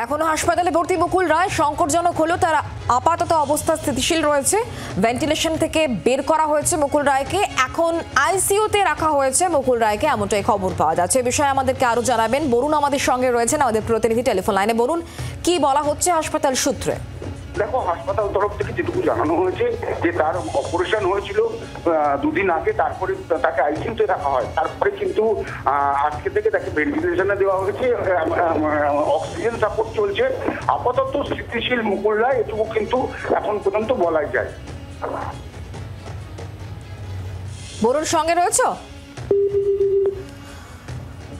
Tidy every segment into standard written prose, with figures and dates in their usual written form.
এখনো হাসপাতালে ভর্তি মুকুল রায়। সংকটজনক হলো তার আপাতত অবস্থা স্থিতিশীল রয়েছে। ভেন্টিলেশন থেকে বের করা হয়েছে মুকুল রায়কে। এখন আইসিইউতে রাখা হয়েছে মুকুল রায়কে, এমনটাই খবর পাওয়া যাচ্ছে। এই বিষয়ে আমাদেরকে আরো জানাবেন বরুণ আমাদের সঙ্গে রয়েছেন, আমাদের প্রতিনিধি টেলিফোন লাইনে। বরুণ, কি বলা হচ্ছে হাসপাতাল সূত্রে? দেখো, হাসপাতাল তরফ থেকে যেটুকু জানানো হয়েছে যে তার অপারেশন হয়েছিল দুদিন আগে, তারপরে তাকে আইসিইউতে রাখা হয়। তারপরে কিন্তু আজকে থেকে তাকে ভেন্টিলেশনে দেওয়া হয়েছে, অক্সিজেন সাপোর্ট চলছে। আপাতত স্থিতিশীল মুকুল রায়, এটুকু কিন্তু এখন পর্যন্ত বলাই যায়। বরুণ সঙ্গে রয়েছে,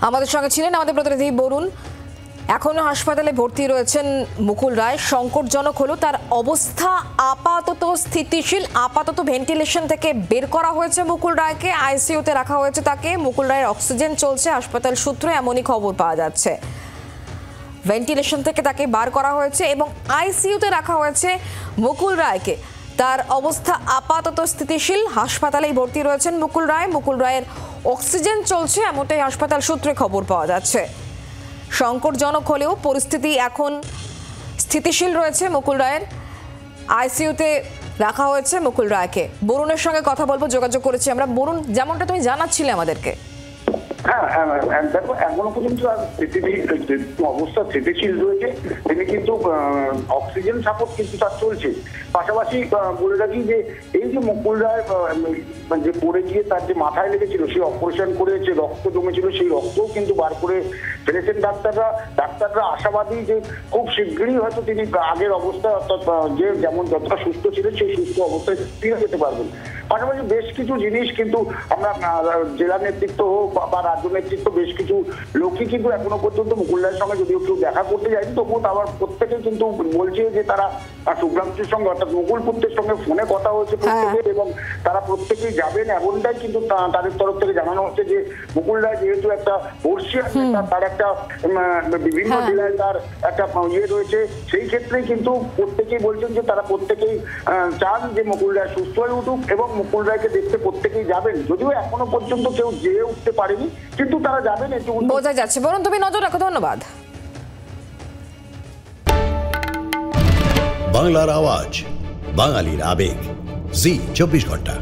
আমাদের সঙ্গে ছিলেন আমাদের প্রতিনিধি বরুণ। এখনো হাসপাতালে ভর্তি রয়েছেন মুকুল রায়। সংকটজনক হলো তার অবস্থা আপাতত স্থিতিশীল। আপাতত ভেন্টিলেশন থেকে বের করা হয়েছে মুকুল রায়কে, আইসিইউতে রাখা হয়েছে তাকে। মুকুল রায়ের অক্সিজেন চলছে, হাসপাতাল সূত্রে এমনই খবর পাওয়া যাচ্ছে। ভেন্টিলেশন থেকে তাকে বার করা হয়েছে এবং আইসিইউতে রাখা হয়েছে মুকুল রায়কে। তার অবস্থা আপাতত স্থিতিশীল, হাসপাতালেই ভর্তি রয়েছেন মুকুল রায়। মুকুল রায়ের অক্সিজেন চলছে, এমনটাই হাসপাতাল সূত্রে খবর পাওয়া যাচ্ছে। সংকটজনক হলেও পরিস্থিতি এখন স্থিতিশীল রয়েছে মুকুল রায়ের। আইসিইউতে রাখা হয়েছে মুকুল রায়কে। বরুণের সঙ্গে কথা বলবো, যোগাযোগ করেছি আমরা। বরুণ, যেমনটা তুমি জানাচ্ছিলে আমাদেরকে। হ্যাঁ, দেখো, এখনো পর্যন্ত অবস্থা স্থিতিশীল রয়েছে। তিনি কিন্তু অক্সিজেন সাপোর্ট কিন্তু তার চলছে। পাশাপাশি বলে রাখি যে এই যে মুকুল রায় যে পড়ে গিয়ে তার যে মাথায় লেগেছিল, সেই অপারেশন করে যে রক্ত জমেছিল, সেই রক্তও কিন্তু বার করে ফেলেছেন ডাক্তাররা আশাবাদী যে খুব শীঘ্রই হয়তো তিনি আগের অবস্থা, অর্থাৎ যে যেমন যতটা সুস্থ ছিলেন সেই সুস্থ অবস্থায় ফিরে যেতে পারবেন। পাশাপাশি বেশ কিছু জিনিস কিন্তু আমরা জেলা নেতৃত্ব হোক বা রাজ্য নেতৃত্ব, বেশ কিছু লোকই কিন্তু এখনো পর্যন্ত মুকুল রায়ের সঙ্গে যদিও কেউ দেখা করতে যায়নি, তবুও আবার প্রত্যেকে কিন্তু বলছে যে তারা শুভ্রাংশুর সঙ্গে, অর্থাৎ মুকুল পুত্রের সঙ্গে ফোনে কথা হয়েছে প্রত্যেকের, এবং তারা প্রত্যেকেই যাবেন এমনটাই কিন্তু তাদের তরফ থেকে জানানো হচ্ছে। যে মুকুল রায় যেহেতু একটা বর্ষিয়ান, তার একটা বিভিন্ন জেলায় তার একটা ইয়ে রয়েছে, সেই ক্ষেত্রেই কিন্তু প্রত্যেকেই বলছেন যে তারা প্রত্যেকেই চান যে মুকুল রায় সুস্থ হয়ে উঠুক এবং মুকুল রায়কে দেখতে প্রত্যেকেই যাবেন। যদিও এখনো পর্যন্ত কেউ যেয়ে উঠতে পারেনি, কিন্তু তারা যাবেন, একটু বোঝা যাচ্ছে। বরুণ, তুমি নজর রাখো। ধন্যবাদ। বাংলার আওয়াজ, বাঙালির আবেগ, জি 24 ঘন্টা।